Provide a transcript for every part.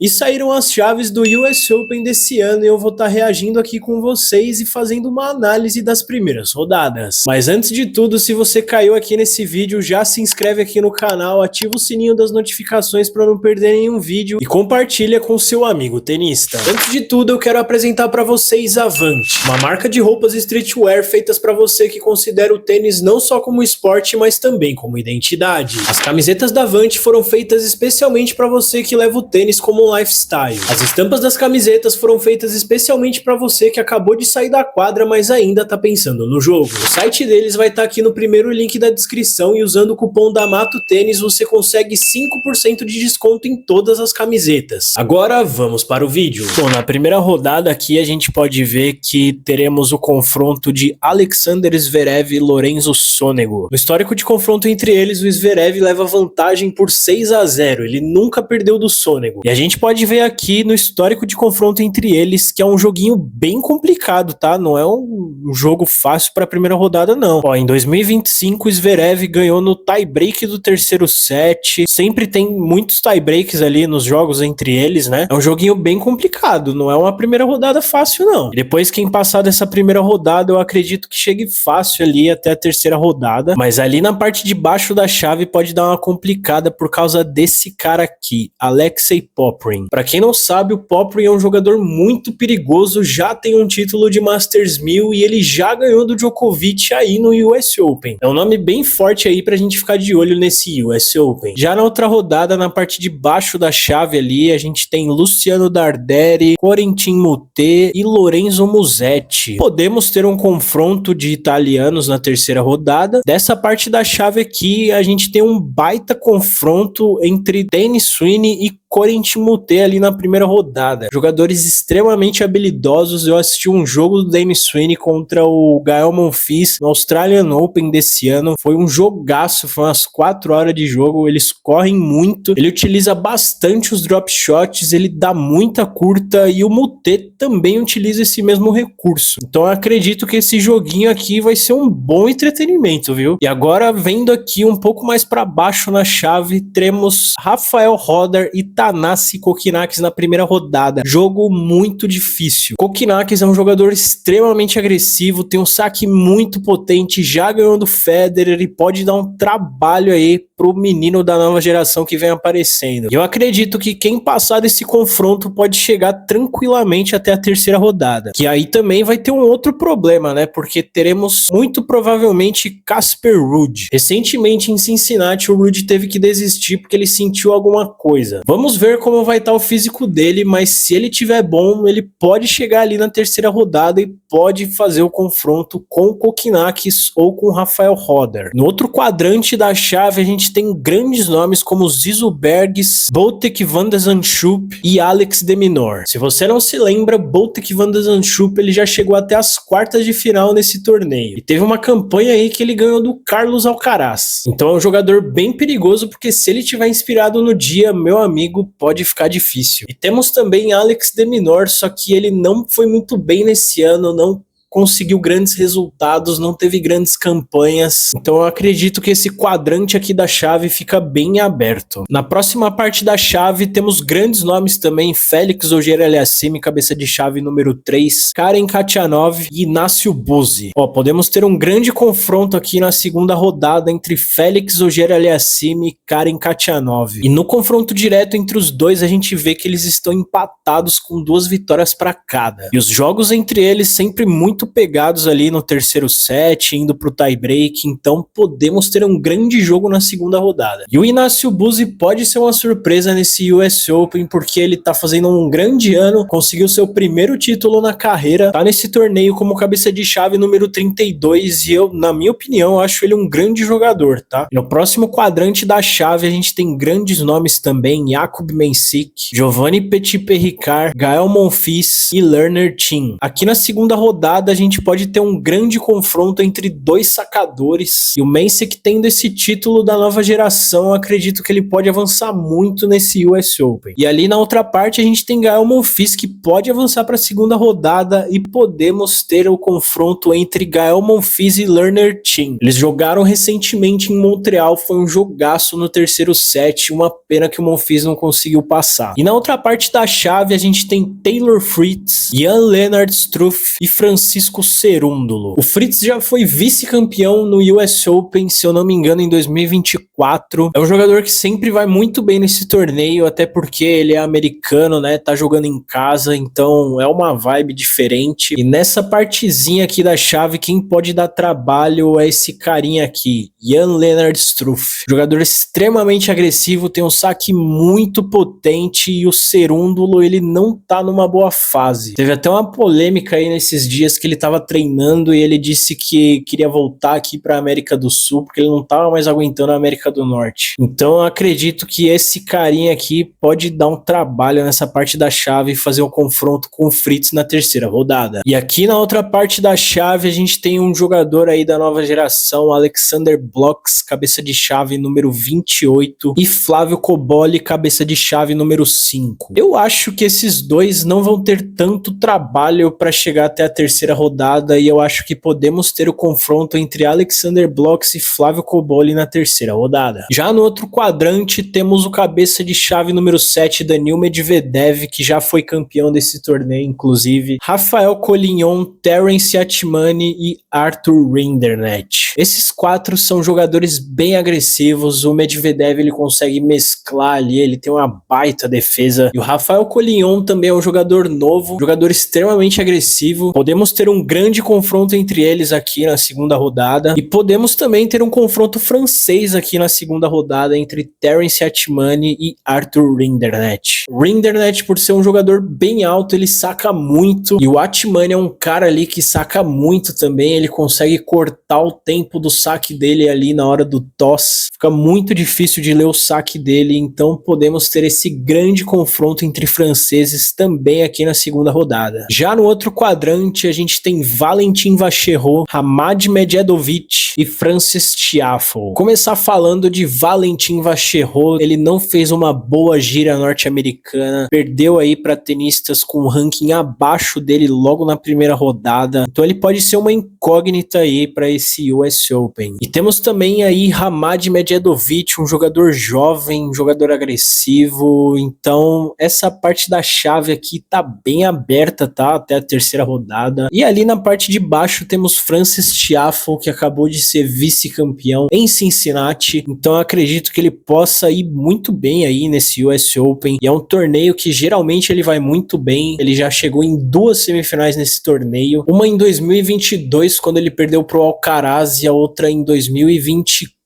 E saíram as chaves do US Open desse ano e eu vou estar reagindo aqui com vocês e fazendo uma análise das primeiras rodadas. Mas antes de tudo, se você caiu aqui nesse vídeo, já se inscreve aqui no canal, ativa o sininho das notificações para não perder nenhum vídeo e compartilha com seu amigo tenista. Antes de tudo, eu quero apresentar para vocês a Vant, uma marca de roupas streetwear feitas para você que considera o tênis não só como esporte, mas também como identidade. As camisetas da Vant foram feitas especialmente para você que leva o tênis como um lifestyle. As estampas das camisetas foram feitas especialmente para você que acabou de sair da quadra, mas ainda tá pensando no jogo. O site deles vai estar aqui no primeiro link da descrição e usando o cupom Damato Tênis você consegue 5% de desconto em todas as camisetas. Agora vamos para o vídeo. Bom, na primeira rodada aqui a gente pode ver que teremos o confronto de Alexander Zverev e Lorenzo Sonego. No histórico de confronto entre eles, o Zverev leva vantagem por 6-0. Ele nunca perdeu do Sonego. E a gente pode ver aqui no histórico de confronto entre eles que é um joguinho bem complicado, tá? Não é um jogo fácil para a primeira rodada, não. Ó, em 2025 o Zverev ganhou no tie-break do terceiro set. Sempre tem muitos tie-breaks ali nos jogos entre eles, né? É um joguinho bem complicado, não é uma primeira rodada fácil, não. E depois quem passar dessa primeira rodada, eu acredito que chegue fácil ali até a terceira rodada. Mas ali na parte de baixo da chave pode dar uma complicada por causa desse cara aqui, Alexei Popyrin. Para quem não sabe, o Popyrin é um jogador muito perigoso, já tem um título de Masters 1000 e ele já ganhou do Djokovic aí no US Open. É um nome bem forte aí pra gente ficar de olho nesse US Open. Já na outra rodada, na parte de baixo da chave ali, a gente tem Luciano Darderi, Corentin Moutet e Lorenzo Musetti. Podemos ter um confronto de italianos na terceira rodada. Dessa parte da chave aqui, a gente tem um baita confronto entre Dennis Sweeney e Corentin Moutet ali na primeira rodada. Jogadores extremamente habilidosos. Eu assisti um jogo do Dennis Sweeney contra o Gael Monfils no Australian Open desse ano. Foi um jogaço, foi umas 4 horas de jogo. Eles correm muito, ele utiliza bastante os drop shots, ele dá muita curta e o Moutet também utiliza esse mesmo recurso. Então eu acredito que esse joguinho aqui vai ser um bom entretenimento, viu? E agora vendo aqui um pouco mais para baixo na chave, teremos Rafael Roder e Thanasi Kokkinakis na primeira rodada. Jogo muito difícil. Kokkinakis é um jogador extremamente agressivo, tem um saque muito potente, já ganhou do Federer e pode dar um trabalho aí pro menino da nova geração que vem aparecendo. Eu acredito que quem passar desse confronto pode chegar tranquilamente até a terceira rodada. Que aí também vai ter um outro problema, né? Porque teremos muito provavelmente Casper Ruud. Recentemente em Cincinnati o Ruud teve que desistir porque ele sentiu alguma coisa. Vamos ver como vai estar o físico dele, mas se ele tiver bom, ele pode chegar ali na terceira rodada e pode fazer o confronto com o Kokkinakis ou com o Rafael Roder. No outro quadrante da chave a gente tem grandes nomes como Zizou Bergs, Botic van de Zandschulp e Alex de Minaur. Se você não se lembra, Botic van de Zandschulp ele já chegou até as quartas de final nesse torneio e teve uma campanha aí que ele ganhou do Carlos Alcaraz. Então é um jogador bem perigoso porque se ele tiver inspirado no dia, meu amigo, pode ficar difícil. E temos também Alex de Minaur, só que ele não foi muito bem nesse ano, não conseguiu grandes resultados, não teve grandes campanhas, então eu acredito que esse quadrante aqui da chave fica bem aberto. Na próxima parte da chave temos grandes nomes também, Félix Auger-Aliassime, cabeça de chave número 3, Karen Khachanov e Inácio Buzzi. Ó, podemos ter um grande confronto aqui na segunda rodada entre Félix Auger-Aliassime e Karen Khachanov. E no confronto direto entre os dois a gente vê que eles estão empatados com 2 vitórias para cada. E os jogos entre eles sempre muito pegados ali no terceiro set, indo pro tie break, então podemos ter um grande jogo na segunda rodada. E o Inácio Buzzi pode ser uma surpresa nesse US Open, porque ele tá fazendo um grande ano, conseguiu seu primeiro título na carreira, tá nesse torneio como cabeça de chave número 32 e eu, na minha opinião, acho ele um grande jogador, tá? E no próximo quadrante da chave a gente tem grandes nomes também, Jakub Mensik, Giovanni Petit-Péricard, Gael Monfils e Lerner Tim. Aqui na segunda rodada rodada a gente pode ter um grande confronto entre dois sacadores, e o Mensik tendo esse título da nova geração, eu acredito que ele pode avançar muito nesse US Open. E ali na outra parte a gente tem Gael Monfils, que pode avançar para a segunda rodada, e podemos ter o confronto entre Gael Monfils e Lerner Chin. Eles jogaram recentemente em Montreal, foi um jogaço no terceiro set, uma pena que o Monfils não conseguiu passar. E na outra parte da chave a gente tem Taylor Fritz, Jan-Lennard Struff e Francisco Cerúndolo. O Fritz já foi vice-campeão no US Open, se eu não me engano, em 2024. É um jogador que sempre vai muito bem nesse torneio, até porque ele é americano, né? Tá jogando em casa, então é uma vibe diferente. E nessa partezinha aqui da chave, quem pode dar trabalho é esse carinha aqui, Jan-Lennard Struff. Jogador extremamente agressivo, tem um saque muito potente, e o Cerúndolo, ele não tá numa boa fase. Teve até uma polêmica aí nesses dias que ele tava treinando e ele disse que queria voltar aqui pra América do Sul, porque ele não tava mais aguentando a América do Norte. Então eu acredito que esse carinha aqui pode dar um trabalho nessa parte da chave e fazer um confronto com o Fritz na terceira rodada. E aqui na outra parte da chave a gente tem um jogador aí da nova geração, Alexander Blocks, cabeça de chave número 28, e Flávio Cobolli, cabeça de chave número 5. Eu acho que esses dois não vão ter tanto trabalho para chegar até a terceira rodada, e eu acho que podemos ter o confronto entre Alexander Blocks e Flávio Cobolli na terceira rodada. Já no outro quadrante temos o cabeça de chave número 7, Daniil Medvedev, que já foi campeão desse torneio, inclusive, Rafael Collignon, Terence Atmani e Arthur Rinderknech. Esses quatro são jogadores bem agressivos. O Medvedev ele consegue mesclar ali, ele tem uma baita defesa, e o Rafael Collignon também é um jogador novo, jogador extremamente agressivo. Podemos ter um grande confronto entre eles aqui na segunda rodada, e podemos também ter um confronto francês aqui na segunda rodada entre Terence Atmani e Arthur Rinderknech. Rinderknech, por ser um jogador bem alto, ele saca muito, e o Atmani é um cara ali que saca muito também, ele consegue cortar o tempo do saque dele ali na hora do toss, fica muito difícil de ler o saque dele, então podemos ter esse grande confronto entre franceses também aqui na segunda rodada. Já no outro quadrante a gente tem Valentin Vacherot, Hamad Medjedovic e Frances Tiafoe. Começar falando de Valentin Vacherot, ele não fez uma boa gira norte-americana, perdeu aí para tenistas com um ranking abaixo dele logo na primeira rodada, então ele pode ser uma incógnita aí para esse US Open. E temos também aí Hamad Medjedovic, um jogador jovem, um jogador agressivo, então essa parte da chave aqui tá bem aberta, tá? Até a terceira rodada. E ali na parte de baixo temos Frances Tiafoe, que acabou de ser vice-campeão em Cincinnati, então eu acredito que ele possa ir muito bem aí nesse US Open, e é um torneio que geralmente ele vai muito bem, ele já chegou em 2 semifinais nesse torneio, uma em 2022 quando ele perdeu pro Alcaraz, e a outra em 2024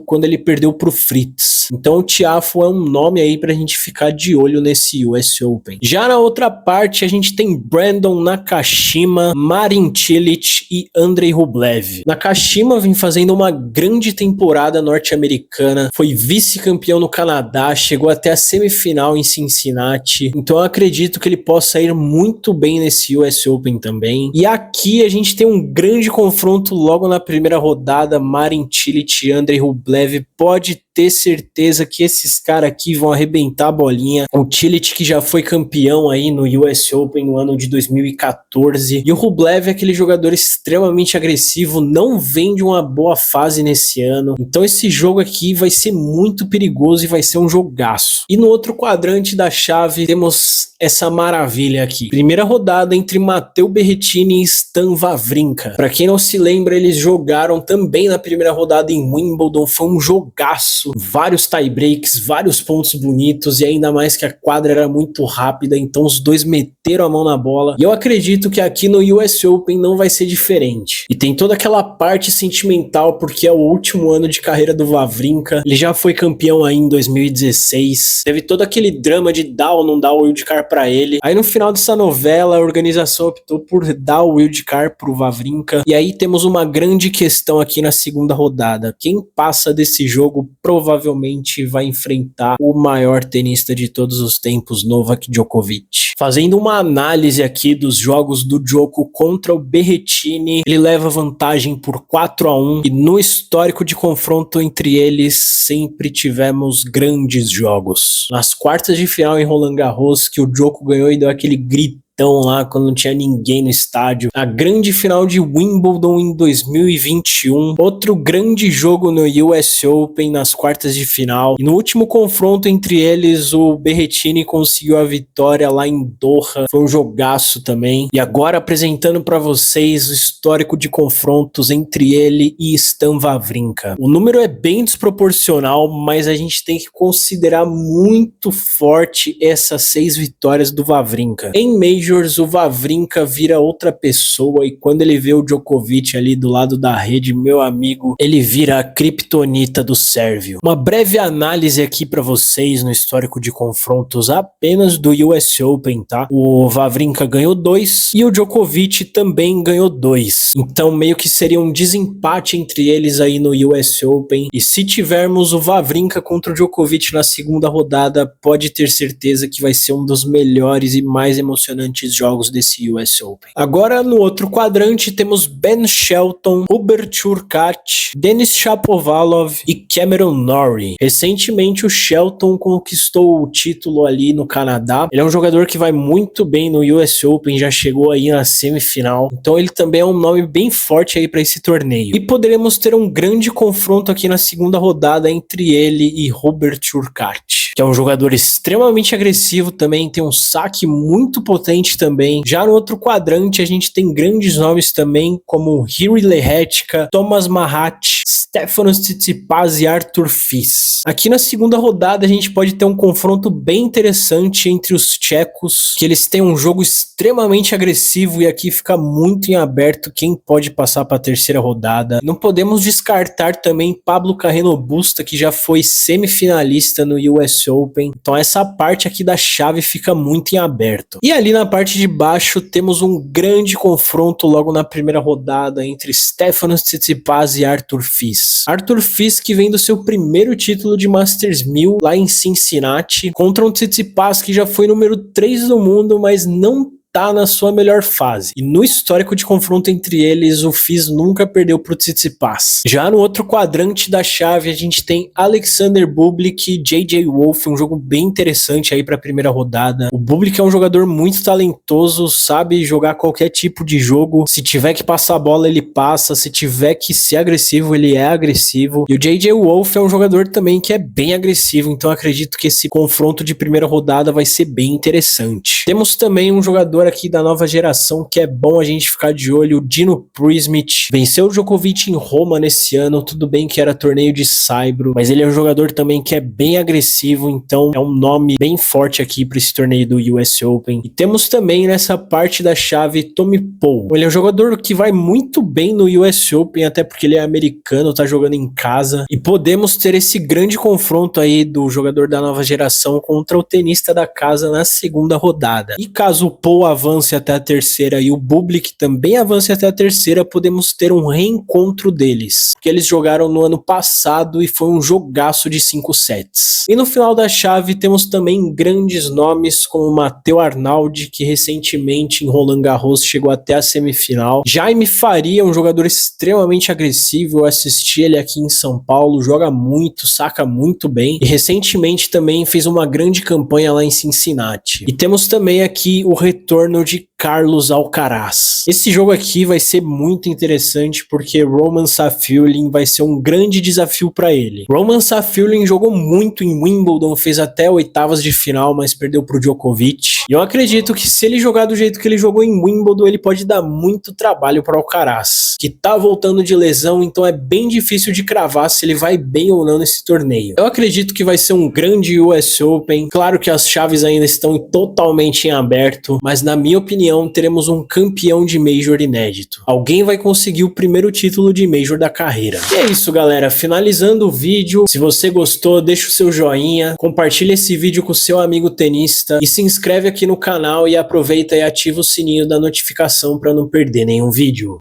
quando ele perdeu pro Fritz. Então o Tiafoe é um nome aí pra gente ficar de olho nesse US Open. Já na outra parte a gente tem Brandon Nakashima, Marin Cilic e Andrei Rublev. Nakashima vem fazendo uma grande temporada norte-americana, foi vice-campeão no Canadá, chegou até a semifinal em Cincinnati, então eu acredito que ele possa ir muito bem nesse US Open também. E aqui a gente tem um grande confronto logo na primeira rodada, Marin Cilic e Andrei Rublev. Pode ter certeza que esses caras aqui vão arrebentar a bolinha. O Cilic, que já foi campeão aí no US Open no ano de 2014, e o Rublev é aquele jogador extremamente agressivo, não vem de uma boa fase nesse ano, então esse jogo aqui vai ser muito perigoso e vai ser um jogaço. E no outro quadrante da chave temos essa maravilha aqui, primeira rodada entre Matteo Berrettini e Stan Wawrinka. Para quem não se lembra, eles jogaram também na primeira rodada em Wimbledon, foi um jogaço, vários tie-breaks, vários pontos bonitos, e ainda mais que a quadra era muito rápida, então os dois meteram a mão na bola, e eu acredito que aqui no US Open não vai ser diferente. E tem toda aquela parte sentimental, porque é o último ano de carreira do Wawrinka, ele já foi campeão aí em 2016, teve todo aquele drama de dar ou não dar o wildcard pra ele, aí no final dessa novela a organização optou por dar o wildcard pro Wawrinka, e aí temos uma grande questão aqui na segunda rodada, quem passa desse jogo provavelmente vai enfrentar o maior tenista de todos os tempos, Novak Djokovic. Fazendo uma análise aqui dos jogos do Djoko contra o Berrettini, ele leva vantagem por 4-1 e no histórico de confronto entre eles sempre tivemos grandes jogos. Nas quartas de final em Roland Garros, que o Djoko ganhou e deu aquele grito lá quando não tinha ninguém no estádio. A grande final de Wimbledon em 2021. Outro grande jogo no US Open nas quartas de final. E no último confronto entre eles, o Berrettini conseguiu a vitória lá em Doha. Foi um jogaço também. E agora apresentando para vocês o histórico de confrontos entre ele e Stan Wawrinka. O número é bem desproporcional, mas a gente tem que considerar muito forte essas 6 vitórias do Wawrinka. Em Majors, o Wawrinka vira outra pessoa e quando ele vê o Djokovic ali do lado da rede, meu amigo, ele vira a criptonita do sérvio. Uma breve análise aqui para vocês no histórico de confrontos apenas do US Open, tá? O Wawrinka ganhou 2 e o Djokovic também ganhou 2. Então meio que seria um desempate entre eles aí no US Open. E se tivermos o Wawrinka contra o Djokovic na segunda rodada, pode ter certeza que vai ser um dos melhores e mais emocionantes jogos desse US Open. Agora no outro quadrante temos Ben Shelton, Hubert Hurkacz, Denis Shapovalov e Cameron Norrie. Recentemente o Shelton conquistou o título ali no Canadá. Ele é um jogador que vai muito bem no US Open, já chegou aí na semifinal. Então ele também é um nome bem forte aí para esse torneio. E poderemos ter um grande confronto aqui na segunda rodada entre ele e Hubert Hurkacz, que é um jogador extremamente agressivo também, tem um saque muito potente também. Já no outro quadrante a gente tem grandes nomes também como Jiri Lehecka, Thomas Mahat, Stefanos Tsitsipas e Arthur Fils. Aqui na segunda rodada a gente pode ter um confronto bem interessante entre os tchecos, que eles têm um jogo extremamente agressivo e aqui fica muito em aberto quem pode passar para a terceira rodada. Não podemos descartar também Pablo Carreño Busta, que já foi semifinalista no US Open. Então essa parte aqui da chave fica muito em aberto. E ali na parte de baixo temos um grande confronto logo na primeira rodada entre Stefanos Tsitsipas e Arthur Fils. Arthur Fils, que vem do seu primeiro título de Masters 1000 lá em Cincinnati, contra um Tsitsipas que já foi número 3 do mundo, mas não tá na sua melhor fase. E no histórico de confronto entre eles, o Fils nunca perdeu pro Tsitsipas. Já no outro quadrante da chave, a gente tem Alexander Bublik e J.J. Wolf, um jogo bem interessante aí pra primeira rodada. O Bublik é um jogador muito talentoso, sabe jogar qualquer tipo de jogo. Se tiver que passar a bola, ele passa. Se tiver que ser agressivo, ele é agressivo. E o J.J. Wolf é um jogador também que é bem agressivo, então acredito que esse confronto de primeira rodada vai ser bem interessante. Temos também um jogador aqui da nova geração que é bom a gente ficar de olho, o Dino Prismic. Venceu o Djokovic em Roma nesse ano, tudo bem que era torneio de saibro, mas ele é um jogador também que é bem agressivo, então é um nome bem forte aqui para esse torneio do US Open. E temos também nessa parte da chave Tommy Paul. Ele é um jogador que vai muito bem no US Open, até porque ele é americano, tá jogando em casa, e podemos ter esse grande confronto aí do jogador da nova geração contra o tenista da casa na segunda rodada. E caso o Paul avance até a terceira e o Bublik também avance até a terceira, podemos ter um reencontro deles, porque eles jogaram no ano passado e foi um jogaço de 5 sets. E no final da chave temos também grandes nomes como Matteo Arnaldi, que recentemente em Roland Garros chegou até a semifinal. Jaime Faria, um jogador extremamente agressivo, eu assisti ele aqui em São Paulo, joga muito, saca muito bem e recentemente também fez uma grande campanha lá em Cincinnati. E temos também aqui o retorno de Carlos Alcaraz. Esse jogo aqui vai ser muito interessante porque Roman Safiullin vai ser um grande desafio para ele. Roman Safiullin jogou muito em Wimbledon, fez até oitavas de final, mas perdeu pro Djokovic. E eu acredito que se ele jogar do jeito que ele jogou em Wimbledon, ele pode dar muito trabalho para Alcaraz, que tá voltando de lesão, então é bem difícil de cravar se ele vai bem ou não nesse torneio. Eu acredito que vai ser um grande US Open. Claro que as chaves ainda estão totalmente em aberto, mas na minha opinião teremos um campeão de Major inédito. Alguém vai conseguir o primeiro título de Major da carreira. E é isso, galera. Finalizando o vídeo, se você gostou, deixa o seu joinha, compartilha esse vídeo com o seu amigo tenista e se inscreve aqui no canal e aproveita e ativa o sininho da notificação para não perder nenhum vídeo.